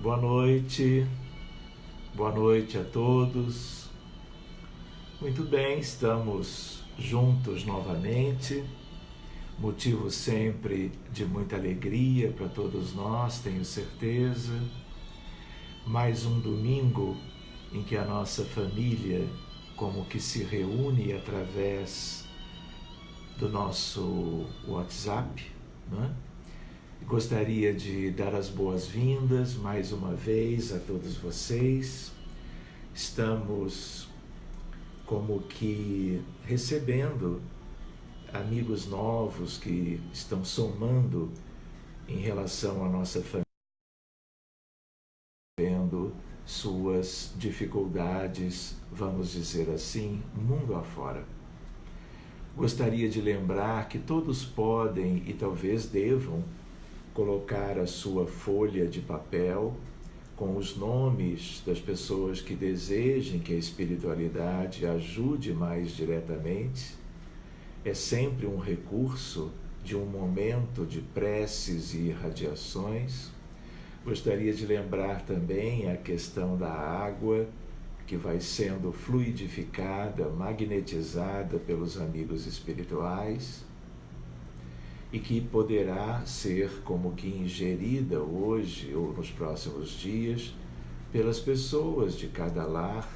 Boa noite a todos. Muito bem, estamos juntos novamente, motivo sempre de muita alegria para todos nós, tenho certeza. Mais um domingo em que a nossa família como que se reúne através do nosso WhatsApp, né? Gostaria de dar as boas-vindas mais uma vez a todos vocês. Estamos como que recebendo amigos novos que estão somando em relação à nossa família, vendo suas dificuldades, vamos dizer assim, mundo afora. Gostaria de lembrar que todos podem e talvez devam colocar a sua folha de papel com os nomes das pessoas que desejem que a espiritualidade ajude mais diretamente. É sempre um recurso de um momento de preces e irradiações. Gostaria de lembrar também a questão da água, que vai sendo fluidificada, magnetizada pelos amigos espirituais, e que poderá ser como que ingerida hoje ou nos próximos dias pelas pessoas de cada lar,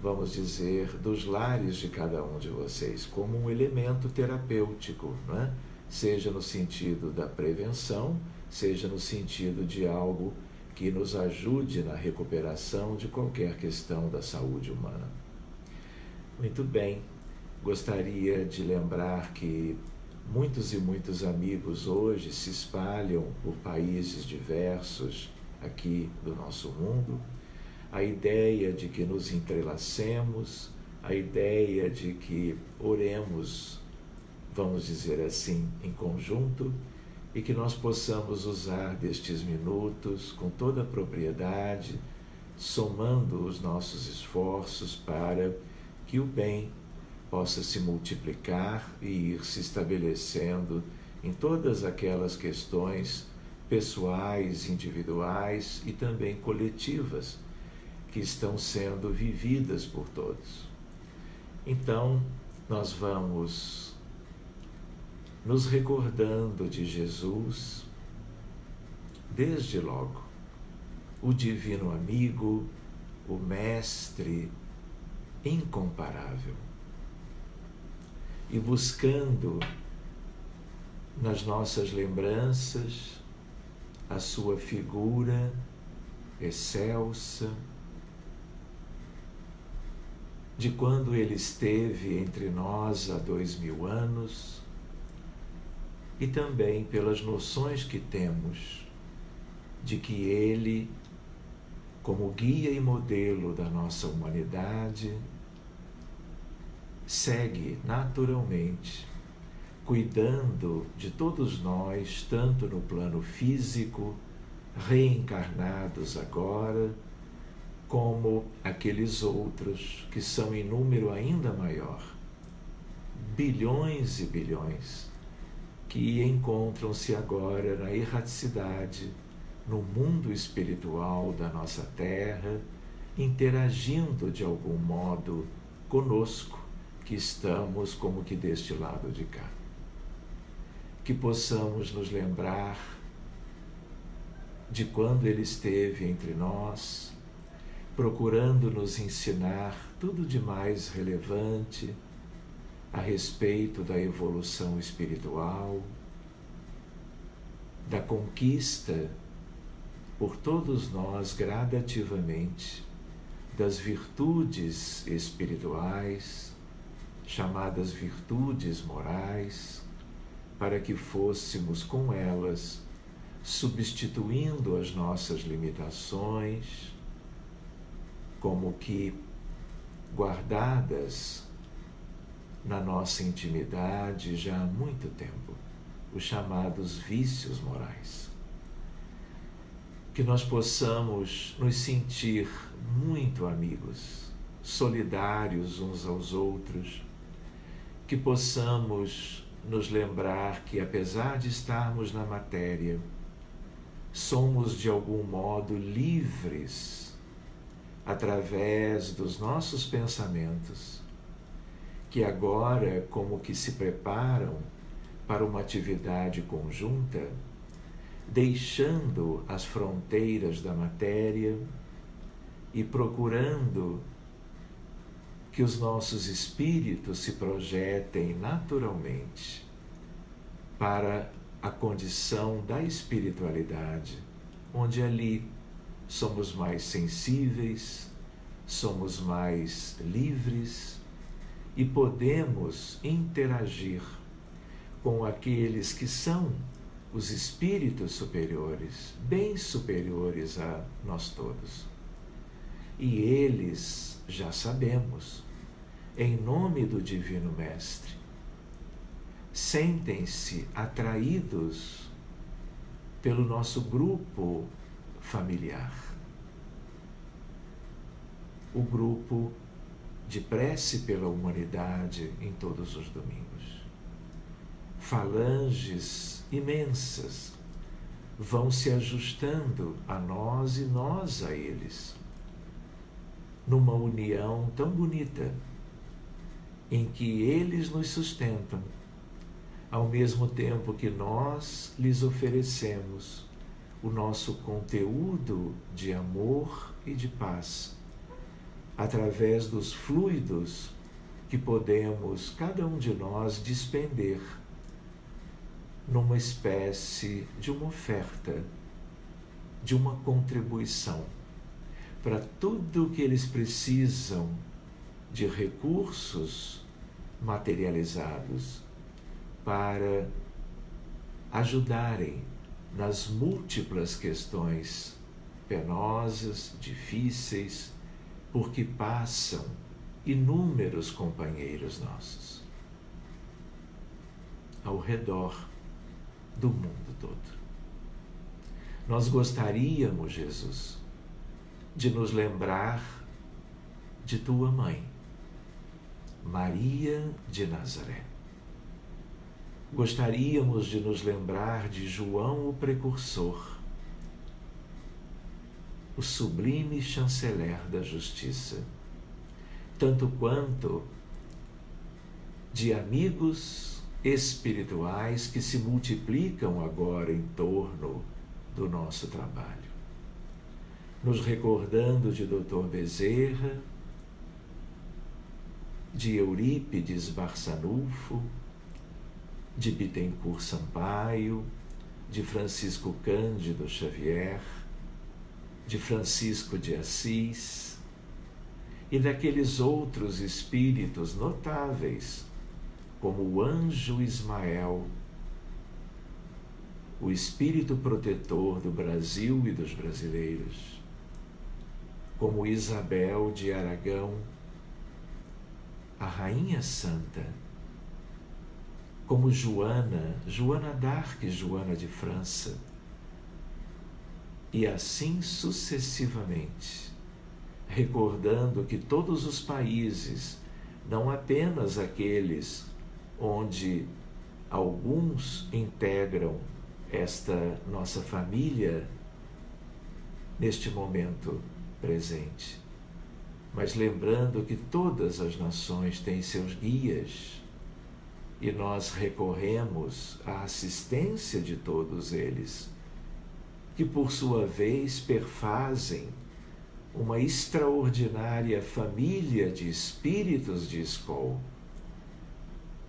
vamos dizer, dos lares de cada um de vocês, como um elemento terapêutico, não é? Seja no sentido da prevenção, seja no sentido de algo que nos ajude na recuperação de qualquer questão da saúde humana. Muito bem, gostaria de lembrar que muitos e muitos amigos hoje se espalham por países diversos aqui do nosso mundo. A ideia de que nos entrelacemos, a ideia de que oremos, vamos dizer assim, em conjunto, e que nós possamos usar destes minutos com toda a propriedade, somando os nossos esforços para que o bem possa se multiplicar e ir se estabelecendo em todas aquelas questões pessoais, individuais e também coletivas que estão sendo vividas por todos. Então, nós vamos nos recordando de Jesus, desde logo, o divino amigo, o mestre incomparável, e buscando nas nossas lembranças a sua figura excelsa, de quando ele esteve entre nós há 2000 anos, e também pelas noções que temos de que ele, como guia e modelo da nossa humanidade, segue naturalmente, cuidando de todos nós, tanto no plano físico, reencarnados agora, como aqueles outros que são em número ainda maior, bilhões e bilhões, que encontram-se agora na erraticidade, no mundo espiritual da nossa Terra, interagindo de algum modo conosco, que estamos como que deste lado de cá. Que possamos nos lembrar de quando ele esteve entre nós, procurando nos ensinar tudo de mais relevante a respeito da evolução espiritual, da conquista por todos nós gradativamente das virtudes espirituais, chamadas virtudes morais, para que fôssemos com elas substituindo as nossas limitações, como que guardadas na nossa intimidade já há muito tempo, os chamados vícios morais. Que nós possamos nos sentir muito amigos, solidários uns aos outros, que possamos nos lembrar que, apesar de estarmos na matéria, somos de algum modo livres através dos nossos pensamentos, que agora como que se preparam para uma atividade conjunta, deixando as fronteiras da matéria e procurando que os nossos espíritos se projetem naturalmente para a condição da espiritualidade, onde ali somos mais sensíveis, somos mais livres e podemos interagir com aqueles que são os espíritos superiores, bem superiores a nós todos. E eles, já sabemos, em nome do Divino Mestre, sentem-se atraídos pelo nosso grupo familiar, o grupo de prece pela humanidade em todos os domingos. Falanges imensas vão se ajustando a nós e nós a eles, numa união tão bonita, em que eles nos sustentam, ao mesmo tempo que nós lhes oferecemos o nosso conteúdo de amor e de paz, através dos fluidos que podemos, cada um de nós, despender numa espécie de uma oferta, de uma contribuição para tudo o que eles precisam de recursos materializados para ajudarem nas múltiplas questões penosas, difíceis, por que passam inúmeros companheiros nossos ao redor do mundo todo. Nós gostaríamos, Jesus, de nos lembrar de tua mãe, Maria de Nazaré. Gostaríamos de nos lembrar de João o Precursor, o sublime chanceler da justiça, tanto quanto de amigos espirituais que se multiplicam agora em torno do nosso trabalho. Nos recordando de Dr. Bezerra, de Eurípides Barçanufo, de Bittencourt Sampaio, de Francisco Cândido Xavier, de Francisco de Assis e daqueles outros espíritos notáveis, como o anjo Ismael, o espírito protetor do Brasil e dos brasileiros, como Isabel de Aragão, a Rainha Santa, como Joana d'Arc, Joana de França, e assim sucessivamente, recordando que todos os países, não apenas aqueles onde alguns integram esta nossa família neste momento presente, mas lembrando que todas as nações têm seus guias e nós recorremos à assistência de todos eles, que por sua vez perfazem uma extraordinária família de espíritos de escola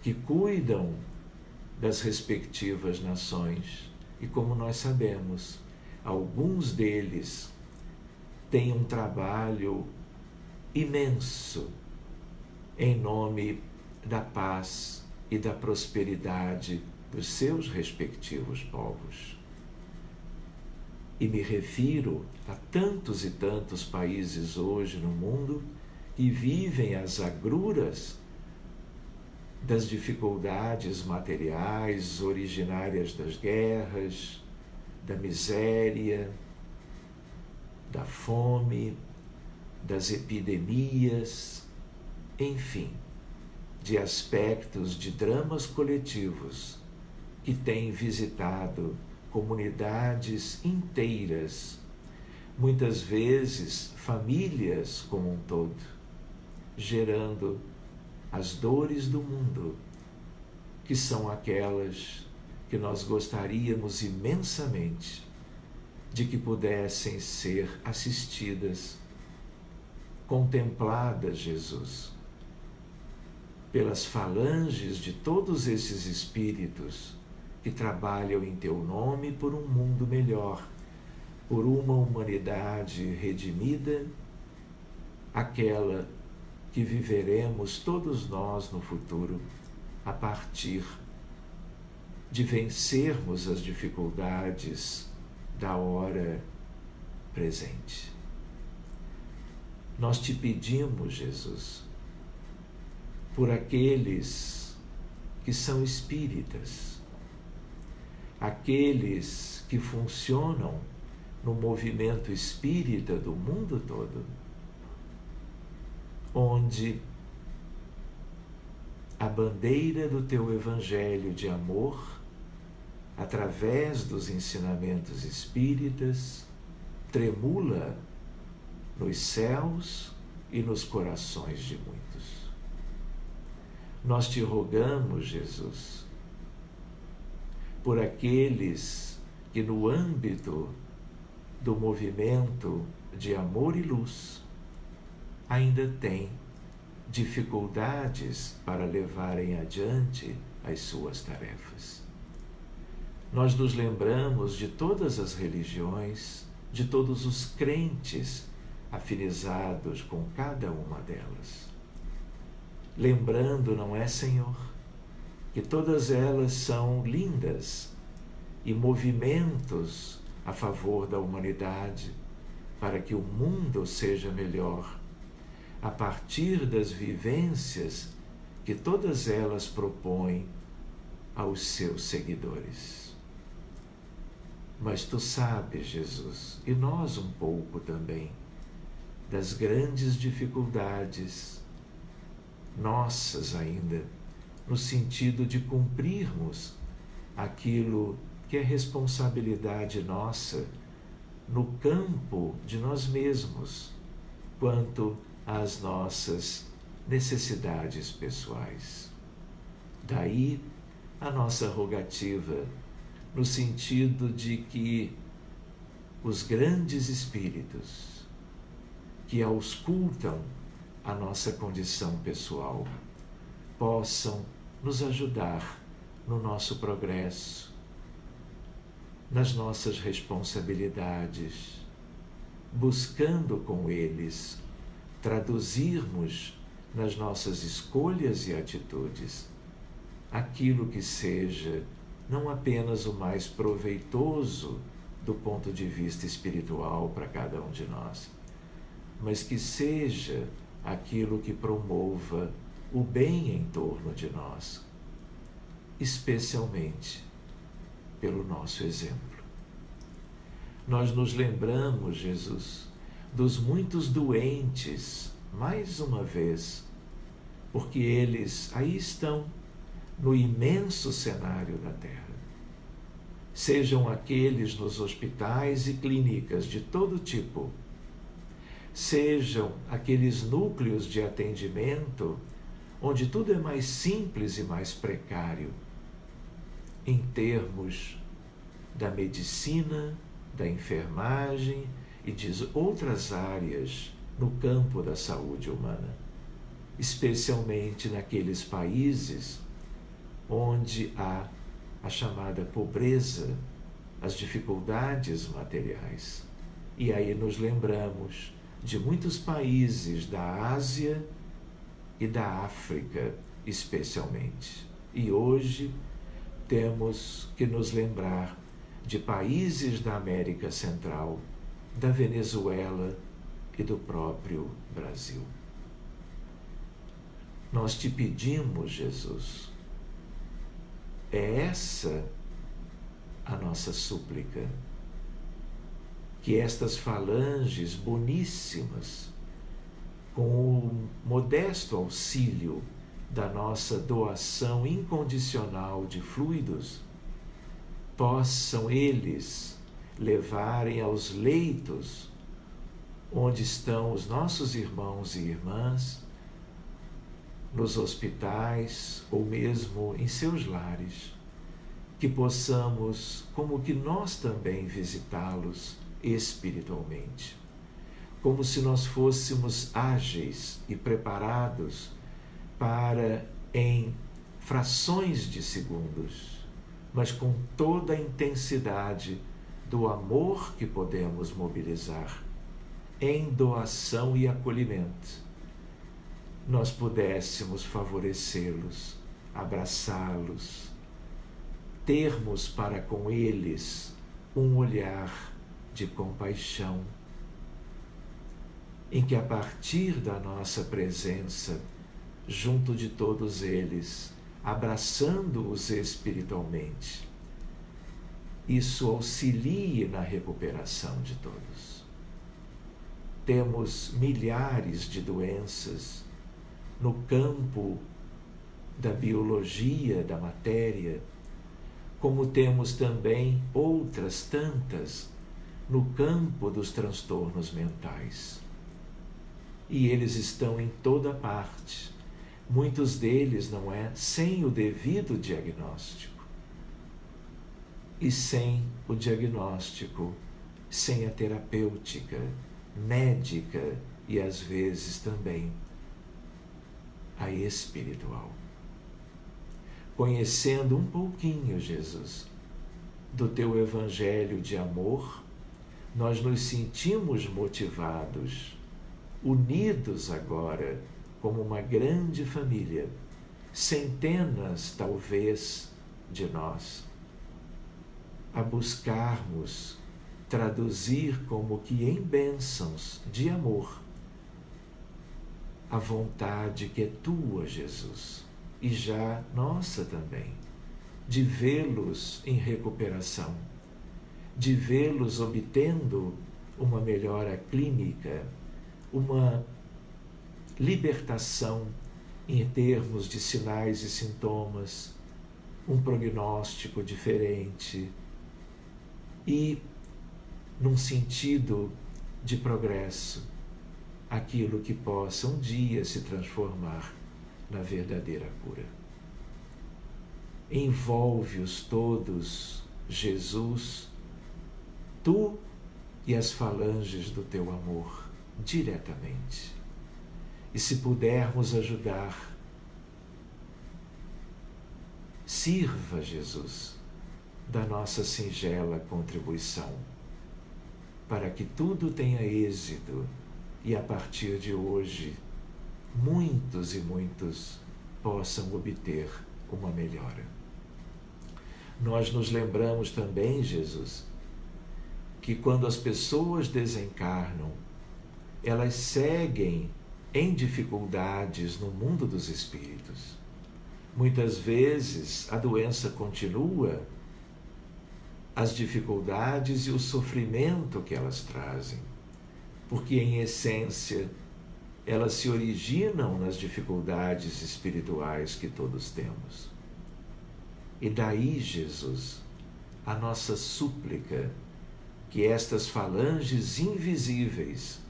que cuidam das respectivas nações e, como nós sabemos, alguns deles têm um trabalho imenso em nome da paz e da prosperidade dos seus respectivos povos. E me refiro a tantos e tantos países hoje no mundo que vivem as agruras das dificuldades materiais originárias das guerras, da miséria, da fome, das epidemias, enfim, de aspectos de dramas coletivos que têm visitado comunidades inteiras, muitas vezes famílias como um todo, gerando as dores do mundo, que são aquelas que nós gostaríamos imensamente de que pudessem ser assistidas, contempladas, Jesus, pelas falanges de todos esses espíritos que trabalham em Teu nome por um mundo melhor, por uma humanidade redimida, aquela que viveremos todos nós no futuro, a partir de vencermos as dificuldades da hora presente. Nós te pedimos, Jesus, por aqueles que são espíritas, aqueles que funcionam no movimento espírita do mundo todo, onde a bandeira do Teu Evangelho de amor, através dos ensinamentos espíritas, tremula nos céus e nos corações de muitos. Nós te rogamos, Jesus, por aqueles que no âmbito do movimento de amor e luz ainda têm dificuldades para levarem adiante as suas tarefas. Nós nos lembramos de todas as religiões, de todos os crentes afinizados com cada uma delas. Lembrando, não é, Senhor, que todas elas são lindas e movimentos a favor da humanidade, para que o mundo seja melhor, a partir das vivências que todas elas propõem aos seus seguidores. Mas Tu sabes, Jesus, e nós um pouco também, das grandes dificuldades nossas ainda, no sentido de cumprirmos aquilo que é responsabilidade nossa no campo de nós mesmos, quanto às nossas necessidades pessoais. Daí a nossa rogativa, no sentido de que os grandes espíritos que auscultam a nossa condição pessoal possam nos ajudar no nosso progresso, nas nossas responsabilidades, buscando com eles traduzirmos nas nossas escolhas e atitudes aquilo que seja não apenas o mais proveitoso do ponto de vista espiritual para cada um de nós, mas que seja aquilo que promova o bem em torno de nós, especialmente pelo nosso exemplo. Nós nos lembramos, Jesus, dos muitos doentes, mais uma vez, porque eles aí estão no imenso cenário da Terra. Sejam aqueles nos hospitais e clínicas de todo tipo, sejam aqueles núcleos de atendimento onde tudo é mais simples e mais precário, em termos da medicina, da enfermagem e de outras áreas no campo da saúde humana, especialmente naqueles países onde há a chamada pobreza, as dificuldades materiais. E aí nos lembramos de muitos países da Ásia e da África, especialmente. E hoje temos que nos lembrar de países da América Central, da Venezuela e do próprio Brasil. Nós te pedimos, Jesus, é essa a nossa súplica, que estas falanges boníssimas, com o modesto auxílio da nossa doação incondicional de fluidos, possam eles levarem aos leitos onde estão os nossos irmãos e irmãs, nos hospitais ou mesmo em seus lares, que possamos, como que nós também visitá-los espiritualmente, como se nós fôssemos ágeis e preparados para, em frações de segundos, mas com toda a intensidade do amor que podemos mobilizar em doação e acolhimento, nós pudéssemos favorecê-los, abraçá-los, termos para com eles um olhar de compaixão, em que a partir da nossa presença, junto de todos eles, abraçando-os espiritualmente, isso auxilie na recuperação de todos. Temos milhares de doenças no campo da biologia, da matéria, como temos também outras tantas no campo dos transtornos mentais. E eles estão em toda parte. Muitos deles, não é, sem o devido diagnóstico. E sem o diagnóstico, sem a terapêutica, médica e às vezes também a espiritual. Conhecendo um pouquinho, Jesus, do teu evangelho de amor, nós nos sentimos motivados, unidos agora como uma grande família, centenas talvez de nós, a buscarmos traduzir como que em bênçãos de amor a vontade que é tua, Jesus, e já nossa também, de vê-los em recuperação, de vê-los obtendo uma melhora clínica, uma libertação em termos de sinais e sintomas, um prognóstico diferente e, num sentido de progresso, aquilo que possa um dia se transformar na verdadeira cura. Envolve-os todos, Jesus, tu e as falanges do teu amor, diretamente. E se pudermos ajudar, sirva, Jesus, da nossa singela contribuição, para que tudo tenha êxito e a partir de hoje muitos e muitos possam obter uma melhora. Nós nos lembramos também, Jesus, que quando as pessoas desencarnam, elas seguem em dificuldades no mundo dos espíritos. Muitas vezes a doença continua, as dificuldades e o sofrimento que elas trazem, porque em essência elas se originam nas dificuldades espirituais que todos temos. E daí, Jesus, a nossa súplica, que estas falanges invisíveis,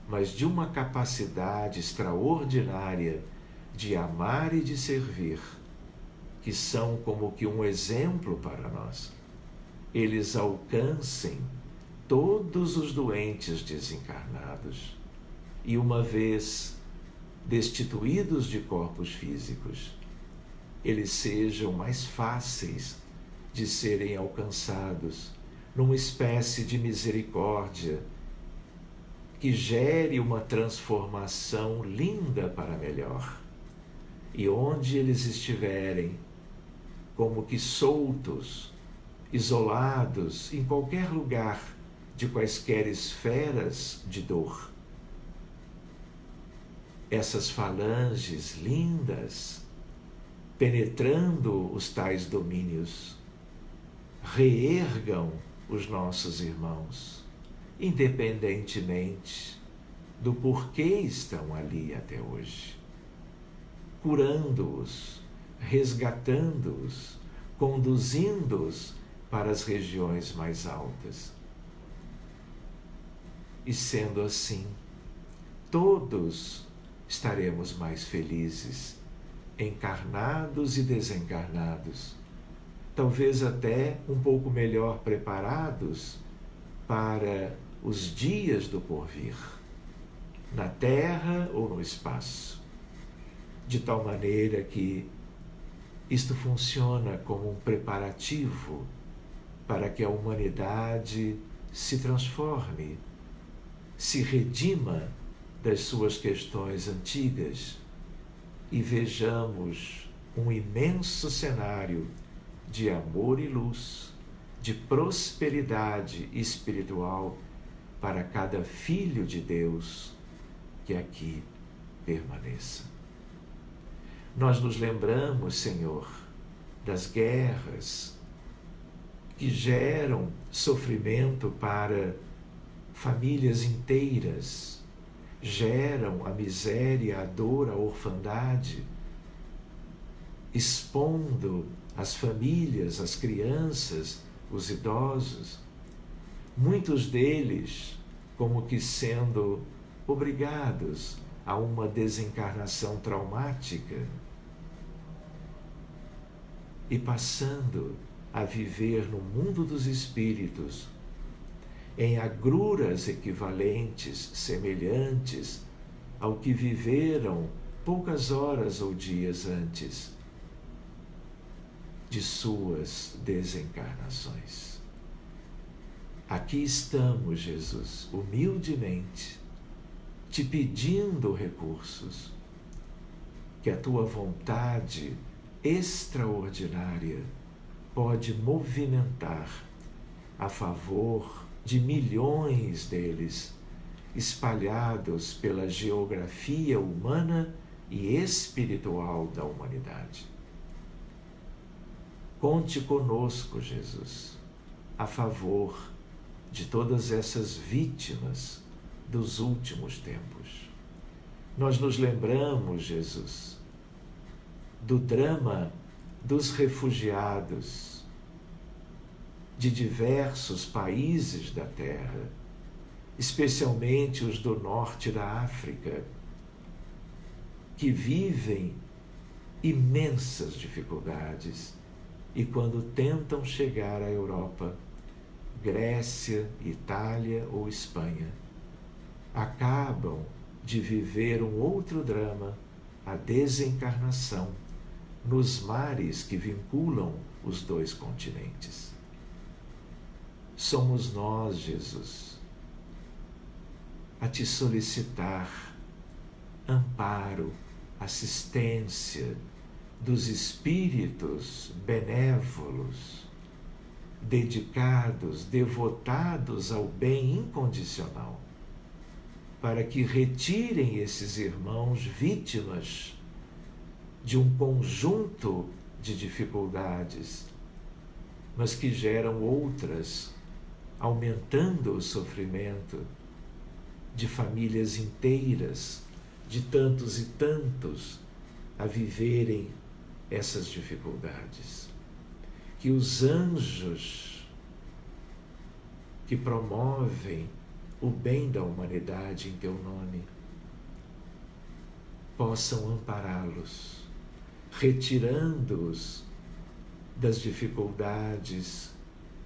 mas de uma capacidade extraordinária de amar e de servir, que são como que um exemplo para nós, eles alcancem todos os doentes desencarnados e, uma vez destituídos de corpos físicos, eles sejam mais fáceis de serem alcançados numa espécie de misericórdia que gere uma transformação linda para melhor. E onde eles estiverem, como que soltos, isolados, em qualquer lugar de quaisquer esferas de dor, essas falanges lindas, penetrando os tais domínios, reergam os nossos irmãos, independentemente do porquê estão ali até hoje, curando-os, resgatando-os, conduzindo-os para as regiões mais altas. E sendo assim, todos estaremos mais felizes, encarnados e desencarnados, talvez até um pouco melhor preparados para os dias do porvir, na Terra ou no espaço, de tal maneira que isto funciona como um preparativo para que a humanidade se transforme, se redima das suas questões antigas e vejamos um imenso cenário de amor e luz, de prosperidade espiritual para cada filho de Deus que aqui permaneça. Nós nos lembramos, Senhor, das guerras que geram sofrimento para famílias inteiras, geram a miséria, a dor, a orfandade, expondo as famílias, as crianças, os idosos, muitos deles como que sendo obrigados a uma desencarnação traumática e passando a viver no mundo dos espíritos em agruras equivalentes, semelhantes ao que viveram poucas horas ou dias antes de suas desencarnações. Aqui estamos, Jesus, humildemente, te pedindo recursos, que a tua vontade extraordinária pode movimentar a favor de milhões deles, espalhados pela geografia humana e espiritual da humanidade. Conte conosco, Jesus, a favor de todas essas vítimas dos últimos tempos. Nós nos lembramos, Jesus, do drama dos refugiados de diversos países da Terra, especialmente os do norte da África, que vivem imensas dificuldades e quando tentam chegar à Europa, Grécia, Itália ou Espanha, acabam de viver um outro drama, a desencarnação, nos mares que vinculam os dois continentes. Somos nós, Jesus, a te solicitar amparo, assistência dos espíritos benévolos, dedicados, devotados ao bem incondicional, para que retirem esses irmãos vítimas de um conjunto de dificuldades, mas que geram outras, aumentando o sofrimento de famílias inteiras, de tantos e tantos a viverem essas dificuldades. Que os anjos que promovem o bem da humanidade em teu nome possam ampará-los, retirando-os das dificuldades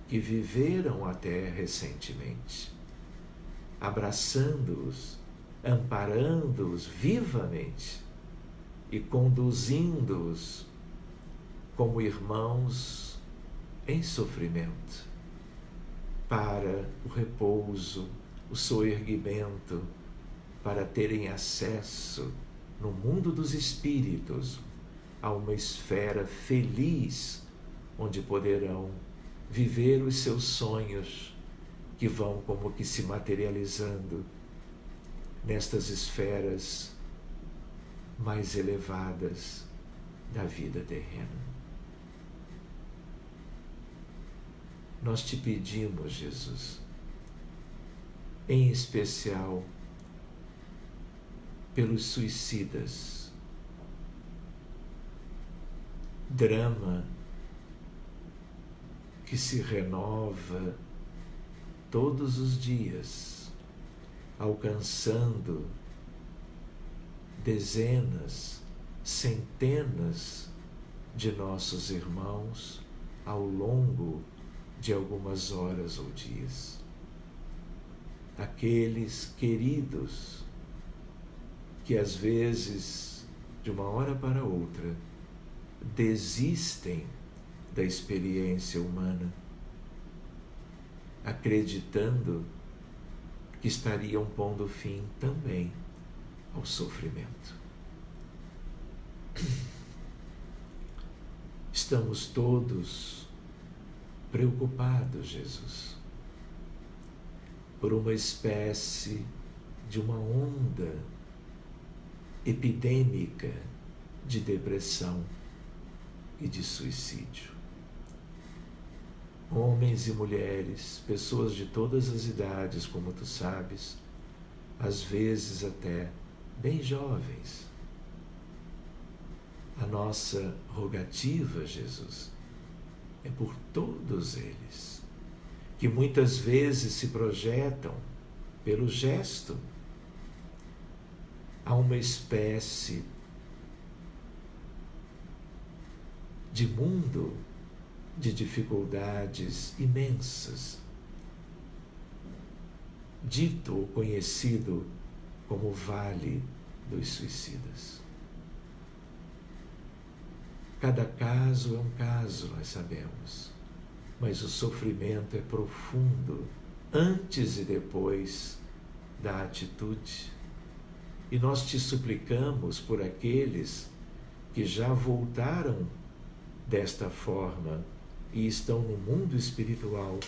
que viveram até recentemente, abraçando-os, amparando-os vivamente e conduzindo-os como irmãos em sofrimento para o repouso, o soerguimento, para terem acesso no mundo dos espíritos a uma esfera feliz, onde poderão viver os seus sonhos, que vão como que se materializando nestas esferas mais elevadas da vida terrena. Nós te pedimos, Jesus, em especial pelos suicidas, drama que se renova todos os dias, alcançando dezenas, centenas de nossos irmãos ao longo de algumas horas ou dias. Aqueles queridos que às vezes, de uma hora para outra, desistem da experiência humana, acreditando que estariam pondo fim também ao sofrimento. Estamos todos preocupados, Jesus, por uma espécie de uma onda epidêmica de depressão e de suicídio. Homens e mulheres, pessoas de todas as idades, como tu sabes, às vezes até bem jovens. A nossa rogativa, Jesus, é por todos eles, que muitas vezes se projetam pelo gesto a uma espécie de mundo de dificuldades imensas, dito ou conhecido como Vale dos Suicidas. Cada caso é um caso, nós sabemos, mas o sofrimento é profundo antes e depois da atitude. E nós te suplicamos por aqueles que já voltaram desta forma e estão no mundo espiritual,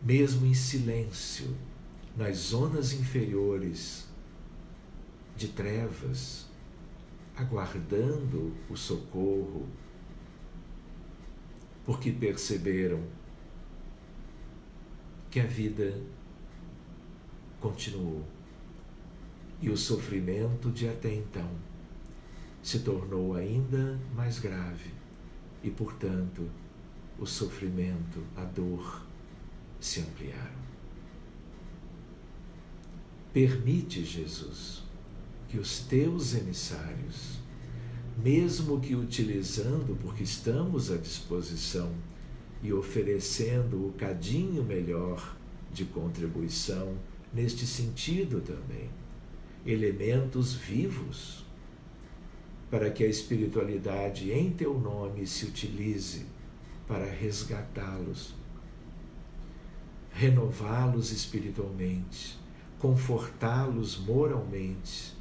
mesmo em silêncio, nas zonas inferiores de trevas, aguardando o socorro, porque perceberam que a vida continuou e o sofrimento de até então se tornou ainda mais grave e, portanto, o sofrimento, a dor se ampliaram. Permite, Jesus, que os teus emissários, mesmo que utilizando, porque estamos à disposição e oferecendo o cadinho melhor de contribuição neste sentido também, elementos vivos, para que a espiritualidade em teu nome se utilize para resgatá-los, renová-los espiritualmente, confortá-los moralmente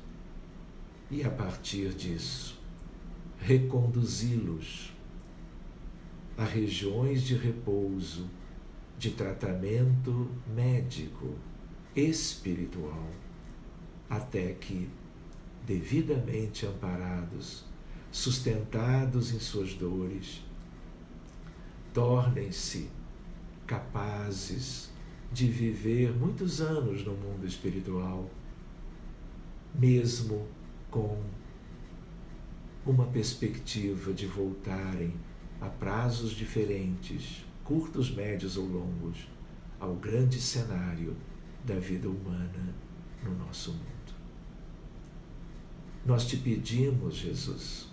e, a partir disso, reconduzi-los a regiões de repouso, de tratamento médico, espiritual, até que, devidamente amparados, sustentados em suas dores, tornem-se capazes de viver muitos anos no mundo espiritual, mesmo com uma perspectiva de voltarem a prazos diferentes, curtos, médios ou longos, ao grande cenário da vida humana no nosso mundo. Nós te pedimos, Jesus,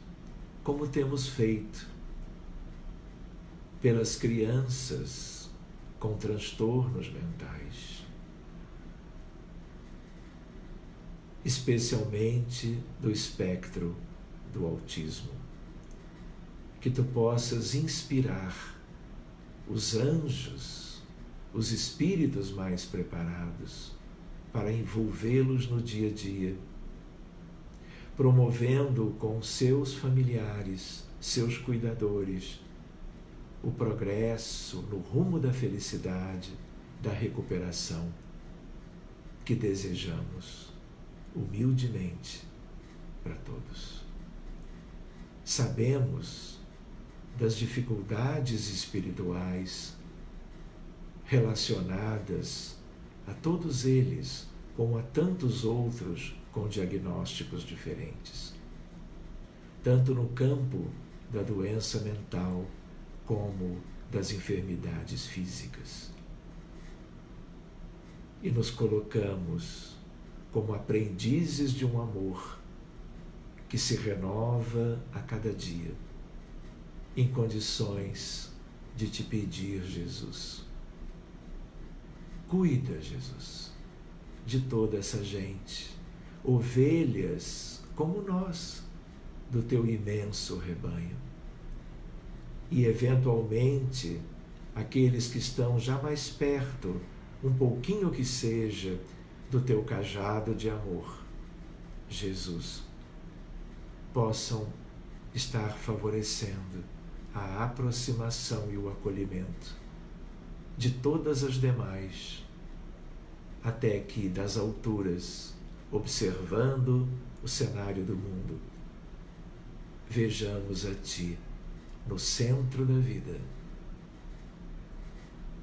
como temos feito pelas crianças com transtornos mentais, especialmente do espectro do autismo, que tu possas inspirar os anjos, os espíritos mais preparados para envolvê-los no dia a dia, promovendo com seus familiares, seus cuidadores, o progresso no rumo da felicidade, da recuperação que desejamos humildemente para todos. Sabemos das dificuldades espirituais relacionadas a todos eles, como a tantos outros com diagnósticos diferentes, tanto no campo da doença mental, como das enfermidades físicas. E nos colocamos como aprendizes de um amor que se renova a cada dia, em condições de te pedir, Jesus. Cuida, Jesus, de toda essa gente, ovelhas como nós, do teu imenso rebanho. E, eventualmente, aqueles que estão já mais perto, um pouquinho que seja, do teu cajado de amor, Jesus, possam estar favorecendo a aproximação e o acolhimento de todas as demais, até que das alturas, observando o cenário do mundo, vejamos a Ti no centro da vida,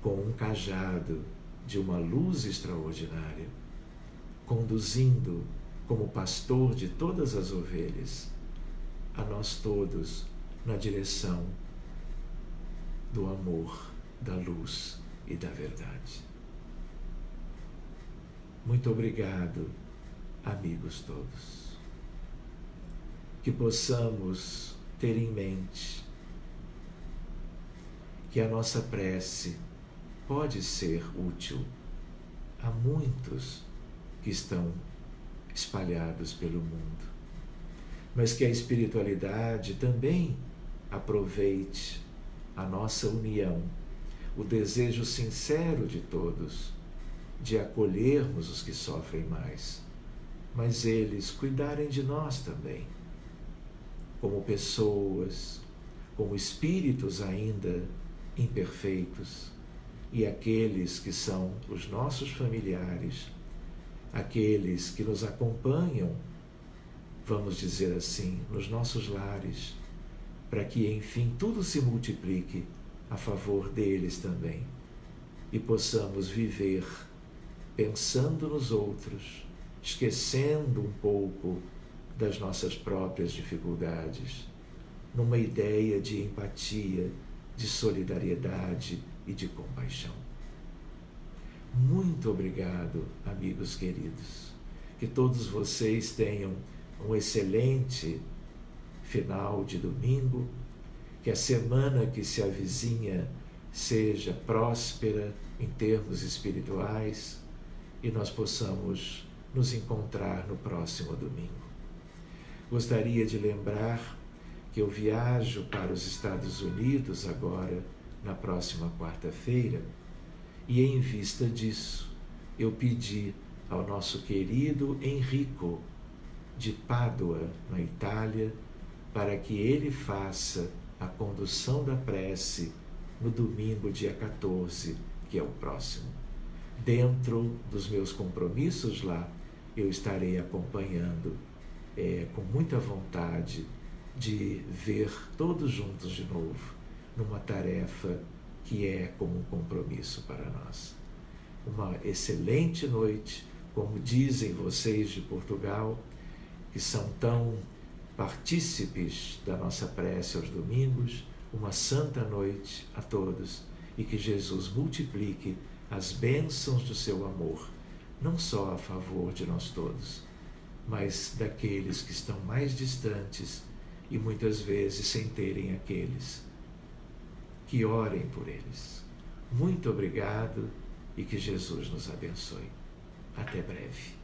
com um cajado de uma luz extraordinária, conduzindo como pastor de todas as ovelhas, a nós todos na direção do amor, da luz e da verdade. Muito obrigado, amigos todos. Que possamos ter em mente que a nossa prece pode ser útil a muitos que estão espalhados pelo mundo, mas que a espiritualidade também aproveite a nossa união, o desejo sincero de todos de acolhermos os que sofrem mais, mas eles cuidarem de nós também, como pessoas, como espíritos ainda imperfeitos, e aqueles que são os nossos familiares, aqueles que nos acompanham, vamos dizer assim, nos nossos lares, para que, enfim, tudo se multiplique a favor deles também e possamos viver pensando nos outros, esquecendo um pouco das nossas próprias dificuldades, numa ideia de empatia, de solidariedade e de compaixão. Muito obrigado, amigos queridos. Que todos vocês tenham um excelente final de domingo, que a semana que se avizinha seja próspera em termos espirituais e nós possamos nos encontrar no próximo domingo. Gostaria de lembrar que eu viajo para os Estados Unidos agora, na próxima quarta-feira, e em vista disso, eu pedi ao nosso querido Enrico, de Pádua, na Itália, para que ele faça a condução da prece no domingo, dia 14, que é o próximo. Dentro dos meus compromissos lá, eu estarei acompanhando com muita vontade de ver todos juntos de novo, numa tarefa que é como um compromisso para nós. Uma excelente noite, como dizem vocês de Portugal, que são tão partícipes da nossa prece aos domingos, uma santa noite a todos e que Jesus multiplique as bênçãos do seu amor, não só a favor de nós todos, mas daqueles que estão mais distantes e muitas vezes sem terem aqueles. Que orem por eles. Muito obrigado e que Jesus nos abençoe. Até breve.